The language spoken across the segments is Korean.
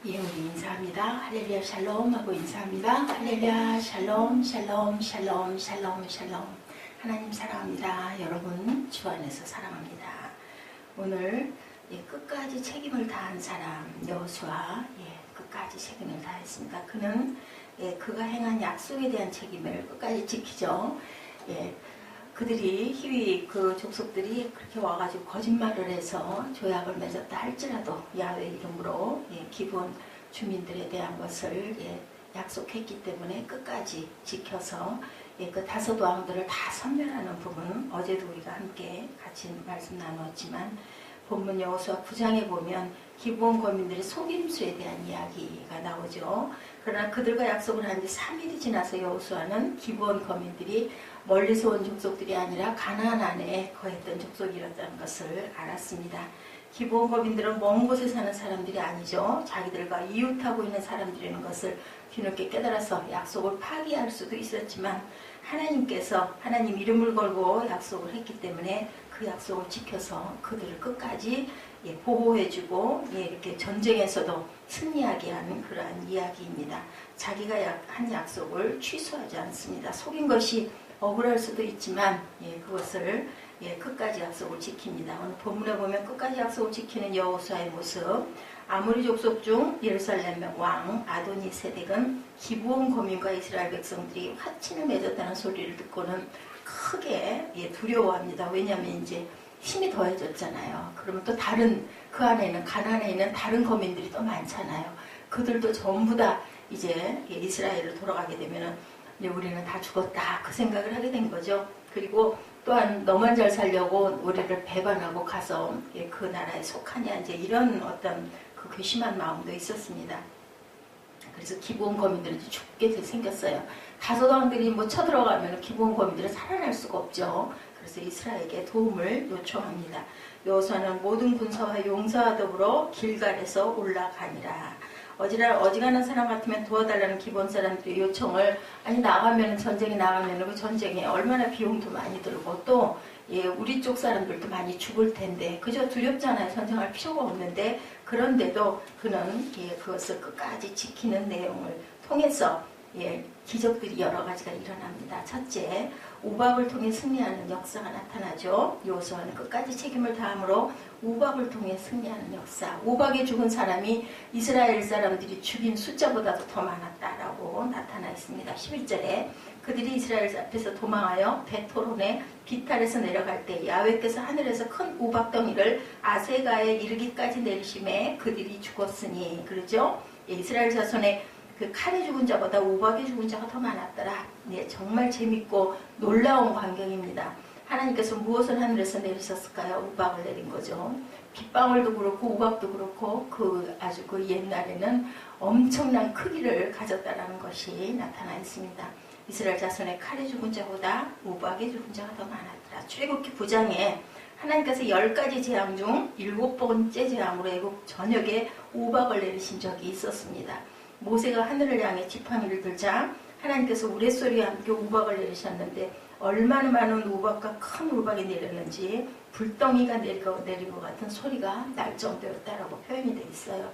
예, 우리 인사합니다. 할렐루야 샬롬 하고 인사합니다. 할렐루야 샬롬 샬롬 샬롬 샬롬 샬롬. 하나님 사랑합니다. 여러분 주 안에서 사랑합니다. 오늘 끝까지 책임을 다한 사람 여호수아, 끝까지 책임을 다했습니다. 그는 그가 행한 약속에 대한 책임을 끝까지 지키죠. 그들이 희위 그 족속들이 그렇게 와가지고 거짓말을 해서 조약을 맺었다 할지라도 야훼 이름으로 기본 주민들에 대한 것을 약속했기 때문에 끝까지 지켜서 그 다섯 왕들을 다 섬멸하는 부분, 어제도 우리가 함께 같이 말씀 나누었지만 본문 여호수아 9장에 보면 기브온 거민들의 속임수에 대한 이야기가 나오죠. 그러나 그들과 약속을 한 지 3일이 지나서 여호수아는 기브온 거민들이 멀리서 온 족속들이 아니라 가나안 안에 거했던 족속이었다는 것을 알았습니다. 기브온 거민들은 먼 곳에 사는 사람들이 아니죠. 자기들과 이웃하고 있는 사람들이라는 것을 뒤늦게 깨달아서 약속을 파기할 수도 있었지만 하나님께서 하나님 이름을 걸고 약속을 했기 때문에 그 약속을 지켜서 그들을 끝까지 보호해주고 이렇게 전쟁에서도 승리하게 하는 그러한 이야기입니다. 자기가 한 약속을 취소하지 않습니다. 속인 것이 억울할 수도 있지만 그것을 끝까지 약속을 지킵니다. 오늘 본문에 보면 끝까지 약속을 지키는 여호수아의 모습. 아모리 족속 중 예루살렘 왕 아도니 세덱은 기브온 거민과 이스라엘 백성들이 화친을 맺었다는 소리를 듣고는 크게 두려워합니다. 왜냐하면 이제 힘이 더해졌잖아요. 그러면 또 다른 그 안에는 가나안에 있는 다른 거민들이 또 많잖아요. 그들도 전부 다 이제 이스라엘로 돌아가게 되면은 우리는 다 죽었다 그 생각을 하게 된 거죠. 그리고 또한 너만 잘 살려고 우리를 배반하고 가서 그 나라에 속하냐 이제 이런 어떤 그 괘씸한 마음도 있었습니다. 그래서 기브온 거민들은 죽게 생겼어요. 다섯 왕들이 쳐들어가면 기브온 거민들은 살아날 수가 없죠. 그래서 이스라엘에게 도움을 요청합니다. 여호수아는 모든 군사와 용사와 더불어 길갈에서 올라가니라. 어지간한 사람 같으면 도와달라는 기본 사람들의 요청을 나가면 전쟁에 나가면 그 전쟁에 얼마나 비용도 많이 들고 또 우리 쪽 사람들도 많이 죽을 텐데 그저 두렵잖아요. 전쟁할 필요가 없는데 그런데도 그는 그것을 끝까지 지키는 내용을 통해서 기적들이 여러 가지가 일어납니다. 첫째, 우박을 통해 승리하는 역사가 나타나죠. 여호수아는 끝까지 책임을 다함으로 우박을 통해 승리하는 역사. 우박에 죽은 사람이 이스라엘 사람들이 죽인 숫자보다도 더 많았다라고 나타나 있습니다. 11절에 그들이 이스라엘 앞에서 도망하여 베토론의 비탈에서 내려갈 때 야훼께서 하늘에서 큰 우박덩이를 아세가에 이르기까지 내리심에 그들이 죽었으니 그러죠. 이스라엘 자손의 그 칼에 죽은 자보다 우박에 죽은 자가 더 많았더라. 정말 재밌고 놀라운 광경입니다. 하나님께서 무엇을 하늘에서 내리셨을까요? 우박을 내린 거죠. 빗방울도 그렇고 우박도 그렇고 아주 그 옛날에는 엄청난 크기를 가졌다라는 것이 나타나 있습니다. 이스라엘 자손의 칼에 죽은 자보다 우박에 죽은 자가 더 많았더라. 출애굽기 9장에 하나님께서 10가지 재앙 중 7번째 재앙으로 애국 전역에 우박을 내리신 적이 있었습니다. 모세가 하늘을 향해 지팡이를 들자 하나님께서 우레소리와 함께 우박을 내리셨는데 얼마나 많은 우박과 큰 우박이 내렸는지 불덩이가 내린 것 같은 소리가 날 정도였다라고 표현이 되어 있어요.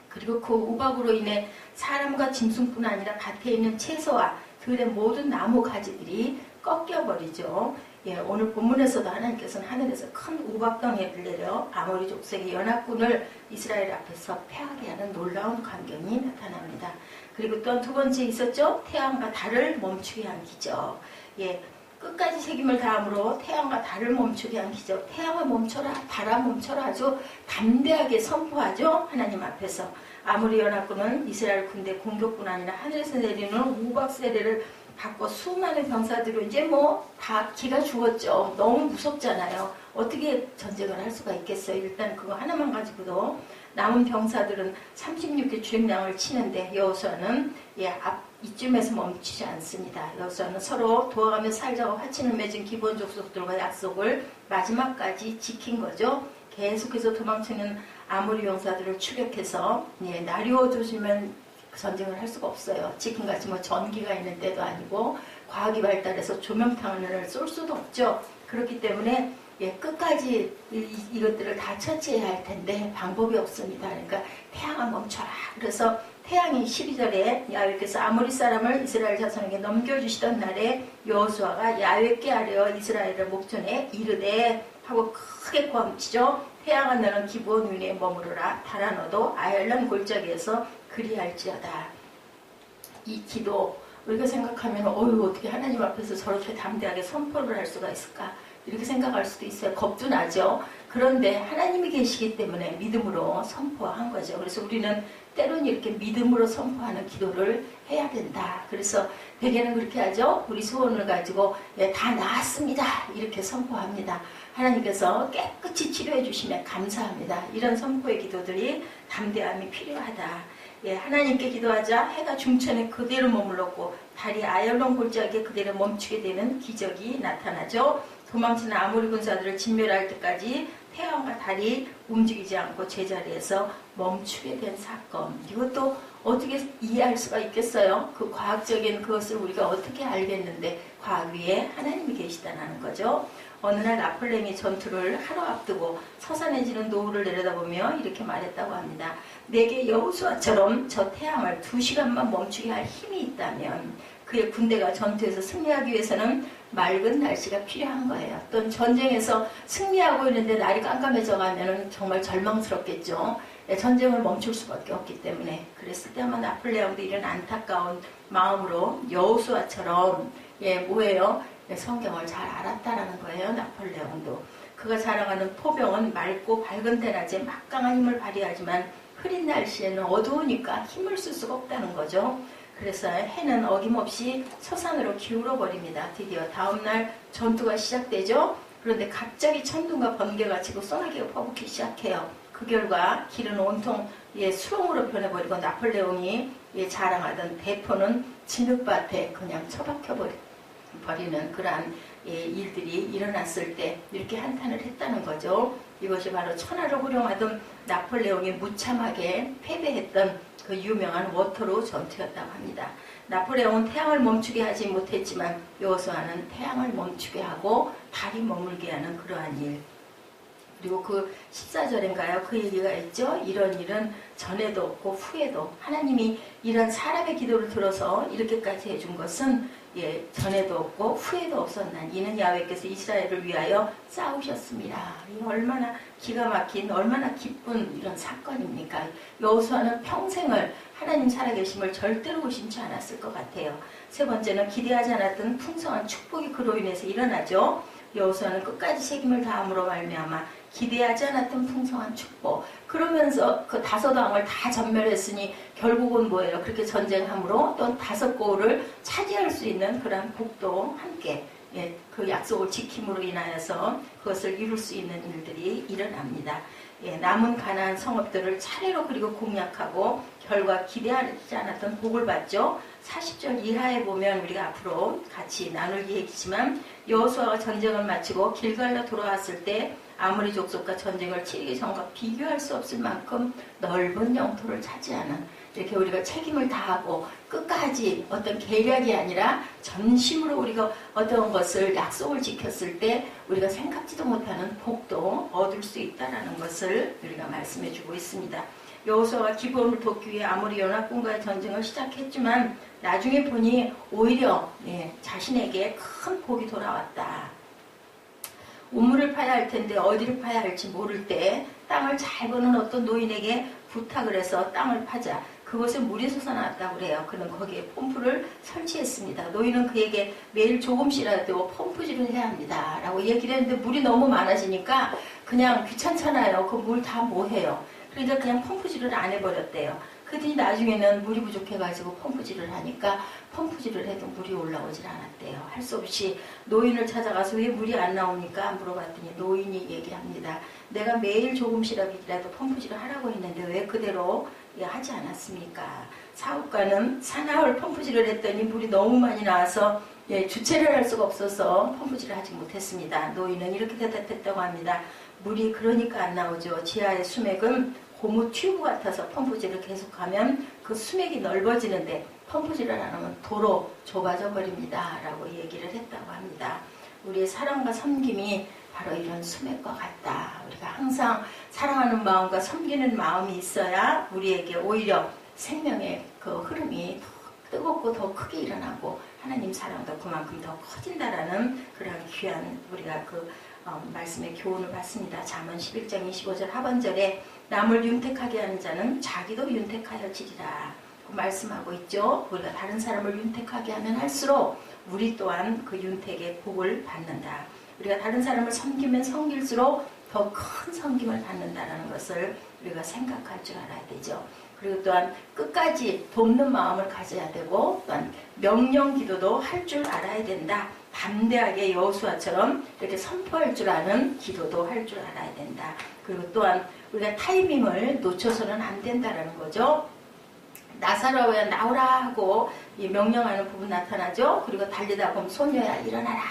그리고 그 우박으로 인해 사람과 짐승뿐 아니라 밭에 있는 채소와 들의 모든 나무 가지들이 꺾여버리죠. 오늘 본문에서도 하나님께서는 하늘에서 큰 우박덩이를 내려 아모리 족속의 연합군을 이스라엘 앞에서 패하게 하는 놀라운 광경이 나타납니다. 그리고 또 두 번째 있었죠. 태양과 달을 멈추게 한 기적. 끝까지 책임을 다함으로 태양과 달을 멈추게 한 기적. 태양을 멈춰라, 달아 멈춰라 아주 담대하게 선포하죠. 하나님 앞에서. 아모리 연합군은 이스라엘 군대 공격뿐 아니라 하늘에서 내리는 우박 세례를 받고 수많은 병사들로 이제 다 기가 죽었죠. 너무 무섭잖아요. 어떻게 전쟁을 할 수가 있겠어요. 일단 그거 하나만 가지고도 남은 병사들은 36개 주력량을 치는데 여호수아는 이쯤에서 멈추지 않습니다. 여호수아는 서로 도와가며 살자고 화친을 맺은 기본 족속들과 약속을 마지막까지 지킨 거죠. 계속해서 도망치는 아모리 병사들을 추격해서 나리워 주시면 전쟁을 할 수가 없어요. 지금같이 전기가 있는 때도 아니고 과학이 발달해서 조명탄을 쏠 수도 없죠. 그렇기 때문에 끝까지 이것들을 다 처치해야 할 텐데 방법이 없습니다. 그러니까 태양아 멈춰라, 그래서 태양이 12절에 야훼께서 아모리 사람을 이스라엘 자손에게 넘겨주시던 날에 여호수아가 야훼께 아뢰어 이스라엘의 목전에 이르되 하고 크게 고함치죠. 태양아 너는 기브온 위에 머무르라. 달아 너도 아얄론 골짜기에서 그리할지어다. 이 기도 우리가 생각하면 어휴 어떻게 하나님 앞에서 저렇게 담대하게 선포를 할 수가 있을까 이렇게 생각할 수도 있어요. 겁도 나죠. 그런데 하나님이 계시기 때문에 믿음으로 선포한 거죠. 그래서 우리는 때로는 이렇게 믿음으로 선포하는 기도를 해야 된다. 그래서 대개는 그렇게 하죠. 우리 소원을 가지고 다 나았습니다. 이렇게 선포합니다. 하나님께서 깨끗이 치료해 주시면 감사합니다. 이런 선포의 기도들이 담대함이 필요하다. 하나님께 기도하자 해가 중천에 그대로 머물렀고 달이 아얄론 골짜기에 그대로 멈추게 되는 기적이 나타나죠. 도망치는 아모리 군사들을 진멸할 때까지 태양과 달이 움직이지 않고 제자리에서 멈추게 된 사건. 이것도 어떻게 이해할 수가 있겠어요? 그 과학적인 그것을 우리가 어떻게 알겠는데 과학 위에 하나님이 계시다는 거죠. 어느 날 나폴레옹이 전투를 하루 앞두고 서산해지는 노을을 내려다보며 이렇게 말했다고 합니다. 내게 여호수아처럼 저 태양을 2시간만 멈추게 할 힘이 있다면 그의 군대가 전투에서 승리하기 위해서는 맑은 날씨가 필요한 거예요. 또 전쟁에서 승리하고 있는데 날이 깜깜해져 가면 정말 절망스럽겠죠. 전쟁을 멈출 수밖에 없기 때문에 그랬을 때 아마 나폴레옹도 이런 안타까운 마음으로 여호수아처럼 뭐예요? 성경을 잘 알았다라는 거예요. 나폴레옹도. 그가 자랑하는 포병은 맑고 밝은 대낮에 막강한 힘을 발휘하지만 흐린 날씨에는 어두우니까 힘을 쓸 수가 없다는 거죠. 그래서 해는 어김없이 서산으로 기울어 버립니다. 드디어 다음날 전투가 시작되죠. 그런데 갑자기 천둥과 번개가 치고 소나기가 퍼붓기 시작해요. 그 결과 길은 온통 수렁으로 변해버리고 나폴레옹이 자랑하던 대포는 진흙밭에 그냥 처박혀버리는 그러한 일들이 일어났을 때 이렇게 한탄을 했다는 거죠. 이것이 바로 천하를 호령하던 나폴레옹이 무참하게 패배했던 그 유명한 워터루 전투였다고 합니다. 나폴레옹은 태양을 멈추게 하지 못했지만 여호수아는 태양을 멈추게 하고 달이 머물게 하는 그러한 일. 그리고 그 14절인가요? 그 얘기가 있죠. 이런 일은 전에도 없고 후에도 하나님이 이런 사람의 기도를 들어서 이렇게까지 해준 것은 전에도 없고 후에도 없었나. 이는 야훼께서 이스라엘을 위하여 싸우셨습니다. 이 얼마나 기가 막힌 얼마나 기쁜 이런 사건입니까? 여호수아는 평생을 하나님 살아계심을 절대로 의심치 않았을 것 같아요. 세 번째는 기대하지 않았던 풍성한 축복이 그로 인해서 일어나죠. 여호수아는 끝까지 책임을 다함으로 말미암아 기대하지 않았던 풍성한 축복. 그러면서 그 5왕을 다 전멸했으니 결국은 뭐예요? 그렇게 전쟁함으로 또 5고을을 차지할 수 있는 그런 복도 함께 그 약속을 지킴으로 인하여서 그것을 이룰 수 있는 일들이 일어납니다. 남은 가나안 성읍들을 차례로 그리고 공략하고 결과 기대하지 않았던 복을 받죠. 40절 이하에 보면 우리가 앞으로 같이 나눌 얘기지만 여호수아가 전쟁을 마치고 길갈로 돌아왔을 때 아모리 족속과 전쟁을 치르기 전과 비교할 수 없을 만큼 넓은 영토를 차지하는 이렇게 우리가 책임을 다하고 끝까지 어떤 계략이 아니라 전심으로 우리가 어떤 것을 약속을 지켰을 때 우리가 생각지도 못하는 복도 얻을 수 있다는 것을 우리가 말씀해 주고 있습니다. 여호수아가 기브온을 돕기 위해 아모리 연합군과의 전쟁을 시작했지만 나중에 보니 오히려 자신에게 큰 복이 돌아왔다. 우물을 파야 할 텐데 어디를 파야 할지 모를 때 땅을 잘 버는 어떤 노인에게 부탁을 해서 땅을 파자. 그곳에 물이 솟아났다고 그래요. 그는 거기에 펌프를 설치했습니다. 노인은 그에게 매일 조금씩이라도 펌프질을 해야 합니다. 라고 얘기를 했는데 물이 너무 많아지니까 그냥 귀찮잖아요. 그 물 다 뭐 해요. 그러니까 그냥 펌프질을 안 해버렸대요. 그랬더니 나중에는 물이 부족해가지고 펌프질을 하니까 펌프질을 해도 물이 올라오질 않았대요. 할 수 없이 노인을 찾아가서 왜 물이 안 나오니까 물어봤더니 노인이 얘기합니다. 내가 매일 조금씩이라도 펌프질을 하라고 했는데 왜 그대로 하지 않았습니까? 사업가는 사나흘 펌프질을 했더니 물이 너무 많이 나와서 주체를 할 수가 없어서 펌프질을 하지 못했습니다. 노인은 이렇게 대답했다고 합니다. 물이 그러니까 안 나오죠. 지하의 수맥은 고무 튜브 같아서 펌프질을 계속하면 그 수맥이 넓어지는데 펌프질을 안 하면 도로 좁아져 버립니다. 라고 얘기를 했다고 합니다. 우리의 사랑과 섬김이 바로 이런 수맥과 같다. 우리가 항상 사랑하는 마음과 섬기는 마음이 있어야 우리에게 오히려 생명의 그 흐름이 더 뜨겁고 더 크게 일어나고 하나님 사랑도 그만큼 더 커진다라는 그런 귀한 우리가 그 말씀의 교훈을 받습니다. 잠언 11장 25절 하반절에 남을 윤택하게 하는 자는 자기도 윤택하여지리라 그 말씀하고 있죠. 우리가 다른 사람을 윤택하게 하면 할수록 우리 또한 그 윤택의 복을 받는다. 우리가 다른 사람을 섬기면 섬길수록 더 큰 섬김을 받는다는 것을 우리가 생각할 줄 알아야 되죠. 그리고 또한 끝까지 돕는 마음을 가져야 되고 또한 명령 기도도 할 줄 알아야 된다. 담대하게 여호수아처럼 이렇게 선포할 줄 아는 기도도 할 줄 알아야 된다. 그리고 또한 우리가 타이밍을 놓쳐서는 안 된다는 거죠. 나사로야 나오라 하고 명령하는 부분 나타나죠. 그리고 달리다 보면 소녀야 일어나라.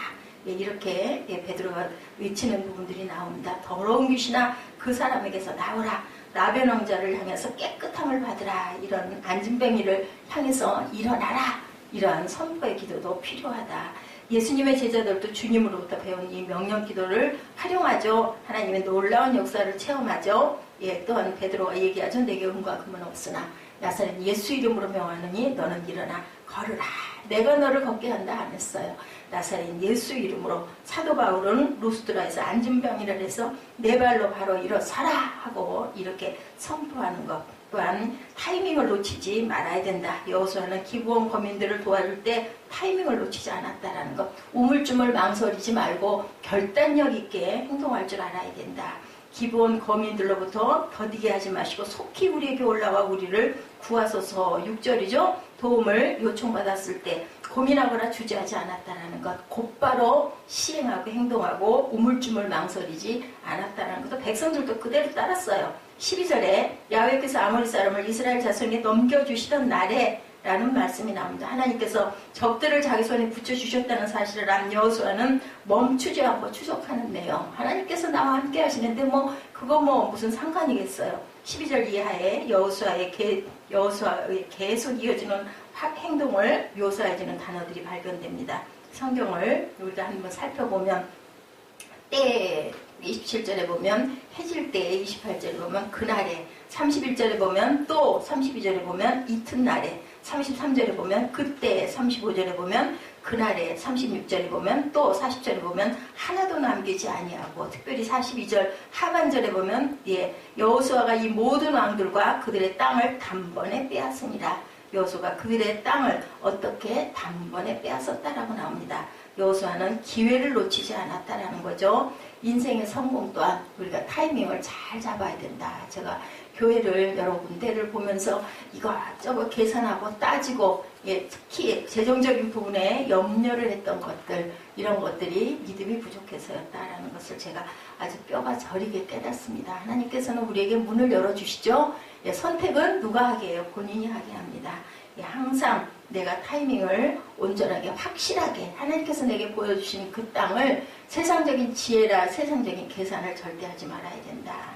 이렇게 베드로가 외치는 부분들이 나옵니다. 더러운 귀신아 그 사람에게서 나오라. 나변 왕자를 향해서 깨끗함을 받으라. 이런 안진뱅이를 향해서 일어나라. 이러한 선포의 기도도 필요하다. 예수님의 제자들도 주님으로부터 배운 이 명령 기도를 활용하죠. 하나님의 놀라운 역사를 체험하죠. 또한 베드로가 얘기하죠. 내게 은과 금은 없으나 나사렛 예수 이름으로 명하느니 너는 일어나 걸으라. 내가 너를 걷게 한다 안 했어요. 나사렛 예수 이름으로 사도 바울은 루스드라에서 안진병이라 해서 내 발로 바로 일어서라 하고 이렇게 선포하는 것 또한 타이밍을 놓치지 말아야 된다. 여호수아는 기브온 거민들을 도와줄 때 타이밍을 놓치지 않았다라는 것. 우물쭈물 망설이지 말고 결단력 있게 행동할 줄 알아야 된다. 기브온 거민들로부터 더디게 하지 마시고 속히 우리에게 올라와 우리를 구하소서. 6절이죠. 도움을 요청받았을 때 고민하거나 주저하지 않았다라는 것. 곧바로 시행하고 행동하고 우물쭈물 망설이지 않았다라는 것도 백성들도 그대로 따랐어요. 12절에 야훼께서 아모리 사람을 이스라엘 자손에 넘겨주시던 날에 라는 말씀이 나옵니다. 하나님께서 적들을 자기 손에 붙여주셨다는 사실을 안 여호수아는 멈추지 않고 추적하는 내용. 하나님께서 나와 함께 하시는데 그거 무슨 상관이겠어요. 12절 이하에 여호수아의 계속 이어지는 행동을 묘사해주는 단어들이 발견됩니다. 성경을 우리가 한번 살펴보면 때 27절에 보면 해질 때 28절에 보면 그날에 31절에 보면 또 32절에 보면 이튿날에 33절에 보면 그때 35절에 보면 그날에 36절에 보면 또 40절에 보면 하나도 남기지 아니하고 특별히 42절 하반절에 보면 여호수아가 이 모든 왕들과 그들의 땅을 단번에 빼앗습니다. 여호수아가 그들의 땅을 어떻게 단번에 빼앗았다라고 나옵니다. 여호수아는 기회를 놓치지 않았다라는 거죠. 인생의 성공 또한 우리가 타이밍을 잘 잡아야 된다. 제가 교회를 여러 군데를 보면서 이것저것 계산하고 따지고 특히 재정적인 부분에 염려를 했던 것들 이런 것들이 믿음이 부족해서였다라는 것을 제가 아주 뼈가 저리게 깨닫습니다. 하나님께서는 우리에게 문을 열어주시죠. 선택은 누가 하게 해요? 본인이 하게 합니다. 항상 내가 타이밍을 온전하게 확실하게 하나님께서 내게 보여주신 그 땅을 세상적인 지혜라 세상적인 계산을 절대 하지 말아야 된다.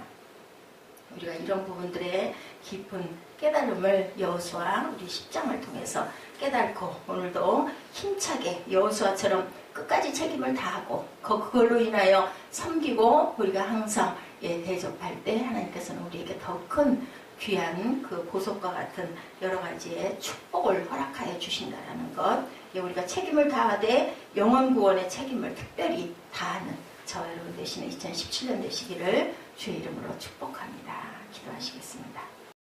우리가 이런 부분들의 깊은 깨달음을 여호수아 우리 10장을 통해서 깨닫고 오늘도 힘차게 여호수아처럼 끝까지 책임을 다하고 그걸로 인하여 섬기고 우리가 항상 대접할 때 하나님께서는 우리에게 더 큰 귀한 그 보석과 같은 여러 가지의 축복을 허락하여 주신다라는 것. 우리가 책임을 다하되 영혼 구원의 책임을 특별히 다하는 저와 여러분 되시는 2017년 되시기를 주의 이름으로 축복합니다. 기도하시겠습니다.